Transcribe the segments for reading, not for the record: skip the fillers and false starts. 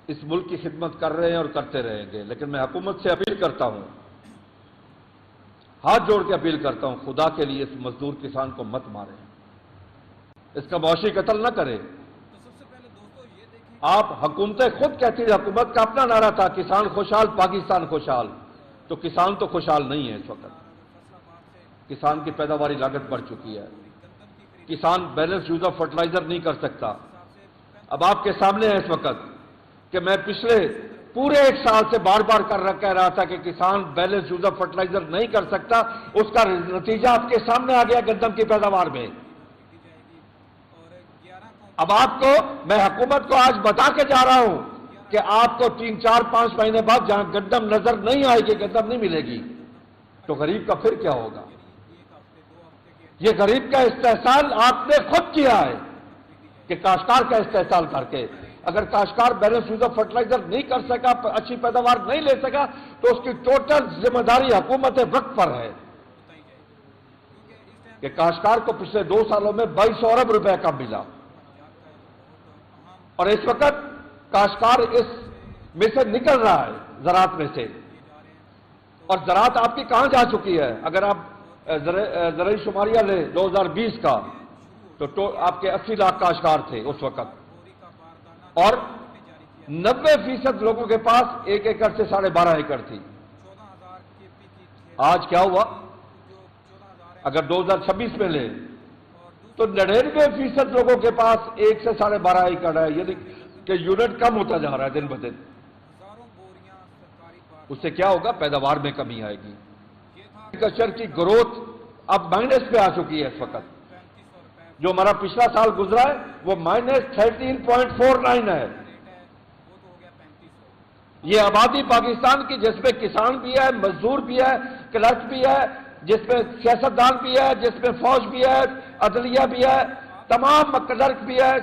اس ملک کی خدمت کر رہے ہیں اور کرتے رہیں گے، لیکن میں حکومت سے اپیل کرتا ہوں، ہاتھ جوڑ کے اپیل کرتا ہوں، خدا کے لیے اس مزدور کسان کو مت ماریں، اس کا معاشی قتل نہ کریں۔ آپ حکومتیں خود کہتی ہیں، حکومت کا اپنا نعرہ تھا کسان خوشحال پاکستان خوشحال، تو کسان تو خوشحال نہیں ہے اس وقت۔ کسان کی پیداواری لاگت بڑھ چکی ہے، کسان بیلنس یوز آف فرٹیلائزر نہیں کر سکتا۔ اب آپ کے سامنے ہے اس وقت کہ میں پچھلے پورے ایک سال سے بار بار کہہ رہا تھا کہ کسان بیلنس یوز آف فرٹیلائزر نہیں کر سکتا، اس کا نتیجہ آپ کے سامنے آ گیا گندم کی پیداوار میں۔ اب آپ کو میں حکومت کو آج بتا کے جا رہا ہوں کہ آپ کو 3، 4، 5 مہینے بعد جہاں گندم نظر نہیں آئے گی، گندم نہیں ملے گی، تو غریب کا پھر کیا ہوگا؟ یہ غریب کا استحصال آپ نے خود کیا ہے کہ کاشتکار کا استحصال کر کے، اگر کاشتکار بیلنس یوز آف فرٹیلائزر نہیں کر سکا، اچھی پیداوار نہیں لے سکا، تو اس کی ٹوٹل ذمہ داری حکومت وقت پر ہے کہ کاشتکار کو پچھلے 2 سالوں میں 2200 ارب روپے کم ملا، اور اس وقت کاشتکار اس میں سے نکل رہا ہے، زراعت میں سے، اور زراعت آپ کی کہاں جا چکی ہے؟ اگر آپ زرعی شماریہ لیں 2020 کا تو آپ کے 80 لاکھ کاشتکار تھے اس وقت، اور 90% لوگوں کے پاس 1 ایکڑ سے 12.5 ایکڑ تھی۔ آج کیا ہوا؟ اگر 2026 میں لیں تو 99% لوگوں کے پاس 1 سے 12.5 ایکڑ ہے، یعنی کہ یونٹ کم ہوتا جا رہا ہے دن بدن۔ اس سے کیا ہوگا؟ پیداوار میں کمی آئے گی، ایگریکلچر کی گروتھ اب مائنس پہ آ چکی ہے اس وقت۔ جو ہمارا پچھلا سال گزرا ہے وہ -13.49 ہے۔ یہ آبادی پاکستان کی جس میں کسان بھی ہے، مزدور بھی ہے، کلرک بھی ہے، جس میں سیاستدان بھی ہے، جس میں فوج بھی ہے، عدلیہ بھی ہے، تمام کلرک بھی ہے،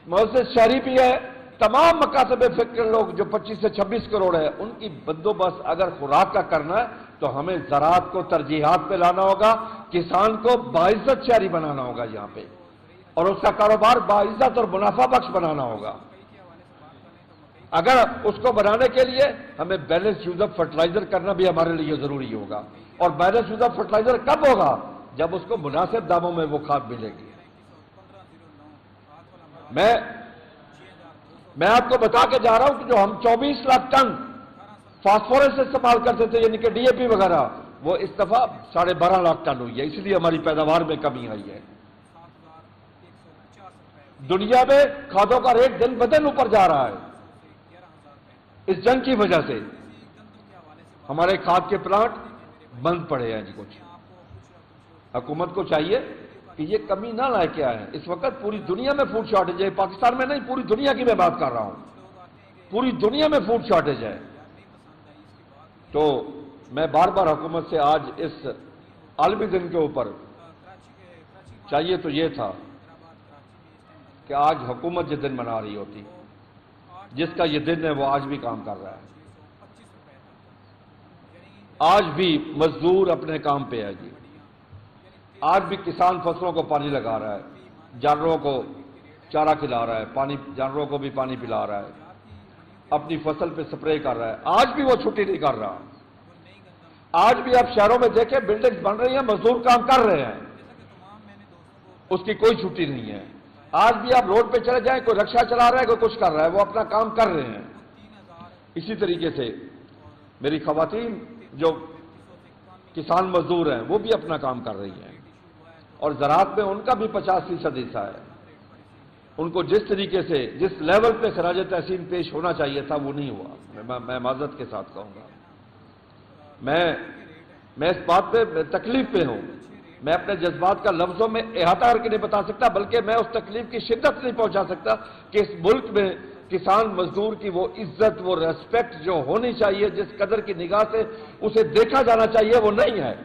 معزز شہری بھی ہے، تمام مکاتب فکر لوگ جو 25 سے 26 کروڑ ہے، ان کی بندوبست اگر خوراک کا کرنا ہے تو ہمیں زراعت کو ترجیحات پہ لانا ہوگا، کسان کو باعزت شہری بنانا ہوگا یہاں پہ، اور اس کا کاروبار باعزت اور منافع بخش بنانا ہوگا۔ اگر اس کو بنانے کے لیے ہمیں بیلنس یوز آف فرٹیلائزر کرنا بھی ہمارے لیے ضروری ہوگا، اور بیلنس یوز آف فرٹیلائزر کب ہوگا؟ جب اس کو مناسب داموں میں وہ کھاد ملے گی۔ میں آپ کو بتا کے جا رہا ہوں کہ جو ہم 24 لاکھ ٹن فاسفورس استعمال کرتے تھے، یعنی کہ ڈی اے پی وغیرہ، وہ اس دفعہ 12.5 لاکھ ٹن ہوئی ہے، اس لیے ہماری پیداوار میں کمی آئی ہے۔ دنیا میں کھادوں کا ریٹ دن بدن اوپر جا رہا ہے، اس جنگ کی وجہ سے ہمارے کھاد کے پلانٹ بند پڑے ہیں جی۔ کچھ حکومت کو چاہیے کہ یہ کمی نہ لائے کے آئیں۔ اس وقت پوری دنیا میں فوڈ شارٹیج ہے، پاکستان میں نہیں، پوری دنیا کی میں بات کر رہا ہوں، پوری دنیا میں فوڈ شارٹیج ہے۔ تو میں بار بار حکومت سے آج اس عالمی دن کے اوپر چاہیے تو یہ تھا کہ آج حکومت یہ دن منا رہی ہوتی، جس کا یہ دن ہے وہ آج بھی کام کر رہا ہے، آج بھی مزدور اپنے کام پہ ہے جی، آج بھی کسان فصلوں کو پانی لگا رہا ہے، جانوروں کو چارہ کھلا رہا ہے، جانوروں کو بھی پانی پلا رہا ہے، اپنی فصل پہ سپرے کر رہا ہے، آج بھی وہ چھٹی نہیں کر رہا۔ آج بھی آپ شہروں میں دیکھیں بلڈنگز بن رہی ہیں، مزدور کام کر رہے ہیں، اس کی کوئی چھٹی نہیں ہے۔ آج بھی آپ روڈ پہ چلے جائیں، کوئی رکشہ چلا رہا ہے، کوئی کچھ کر رہا ہے، وہ اپنا کام کر رہے ہیں۔ اسی طریقے سے میری خواتین جو کسان مزدور ہیں وہ بھی اپنا کام کر رہی ہیں، اور زراعت میں ان کا بھی 50% حصہ ہے۔ ان کو جس طریقے سے جس لیول پہ خراج تحسین پیش ہونا چاہیے تھا وہ نہیں ہوا، میں معذرت کے ساتھ کہوں گا۔ میں اس بات پہ تکلیف پہ ہوں، میں اپنے جذبات کا لفظوں میں احاطہ کر کے نہیں بتا سکتا، بلکہ میں اس تکلیف کی شدت نہیں پہنچا سکتا کہ اس ملک میں کسان مزدور کی وہ عزت، وہ ریسپیکٹ جو ہونی چاہیے، جس قدر کی نگاہ سے اسے دیکھا جانا چاہیے، وہ نہیں ہے۔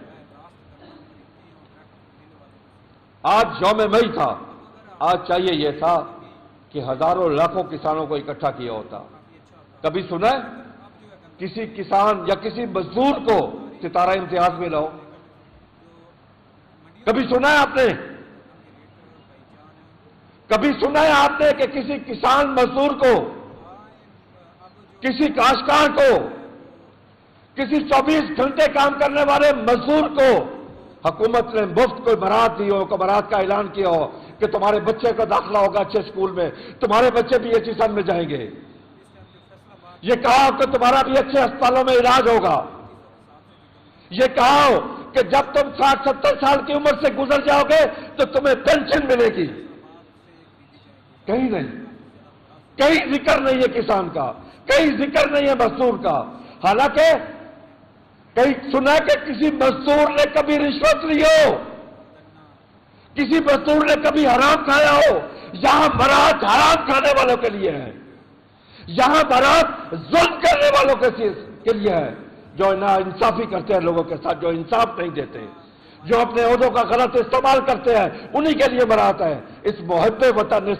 آج یوم مئی تھا، آج چاہیے یہ تھا کہ ہزاروں لاکھوں کسانوں کو اکٹھا کیا ہوتا۔ کبھی سنا ہے کسی کسان یا کسی مزدور کو ستارہ امتیاز میں لاؤ؟ کبھی سنا ہے آپ نے؟ کبھی سنا ہے آپ نے کہ کسی کسان مزدور کو کسی کاشتکار کو، کسی 24 گھنٹے کام کرنے والے مزدور کو حکومت نے مفت کوئی برات دی ہو، کوئی برات کا اعلان کیا ہو کہ تمہارے بچے کا داخلہ ہوگا اچھے اسکول میں، تمہارے بچے بھی اچھی سن میں جائیں گے، یہ کہا ہو کہ تمہارا بھی اچھے ہسپتالوں میں علاج ہوگا، یہ کہا ہو کہ جب تم 60-70 سال کی عمر سے گزر جاؤ گے تو تمہیں پینشن ملے گی، کہیں نہیں، کہیں ذکر نہیں ہے کسان کا، کہیں ذکر نہیں ہے مزدور کا۔ حالانکہ کہیں سنا کہ کسی مزدور نے کبھی رشوت لی ہو، کسی مزدور نے کبھی حرام کھایا ہو؟ یہاں برات حرام کھانے والوں کے لیے ہے، یہاں برات ظلم کرنے والوں کے لیے ہے، جو نا انصافی کرتے ہیں لوگوں کے ساتھ، جو انصاف نہیں دیتے، جو اپنے عہدوں کا غلط استعمال کرتے ہیں، انہی کے لیے برات ہے۔ اس محب وطن نے